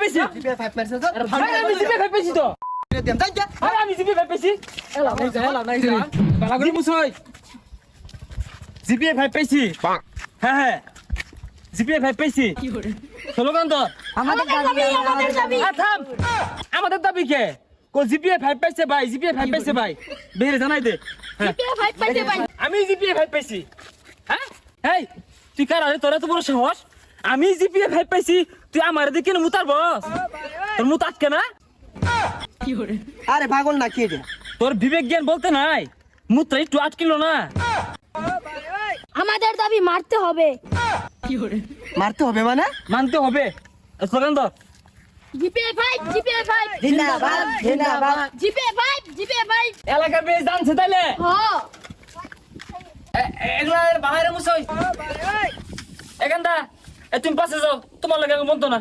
পাইছি জিপিএ 5 মারছ তো আমি জিপিএ 5 পাইছি তো দেম যাই যা আরে আমি জিপিএ 5 পাইছি এলা নাই যা বালা করে মুছই জিপিএ 5 পাইছি হ্যাঁ হ্যাঁ জিপিএ 5 পাইছি স্লোগান তো আমাদের দাবি থাম আমাদের দাবি কে কো জিপিএ 5 পাইছে ভাই জিপিএ 5 পাইছে ভাই বেরে জানাই দে জিপিএ 5 পাইছে ভাই আমি জিপিএ 5 পাইছি হ্যাঁ এই তুই কার আরে তোরা তো বড় সাহস আমি জিপিএ 5 পাইছি তুই আমার দিকে মুতার বস তোর মুত আটকে না আরে পাগল না কি রে তোর বিবেক জ্ঞান বলতে নাই মুত্রা একটু আটকিলো না আমাদের দাবি মারতে হবে মারতে হবে মানে মানতে হবে স্লোগান তো জিপিএ 5 জিপিএ 5 জিন্দাবাদ জিন্দাবাদ জিপিএ 5 জিপিএ 5 এলাকার বেশ জানছে তাইলে হ্যাঁ এগুলা বাইরে মুছই এখানটা তুমি পাশে যাও তোমার লাগে বলতো না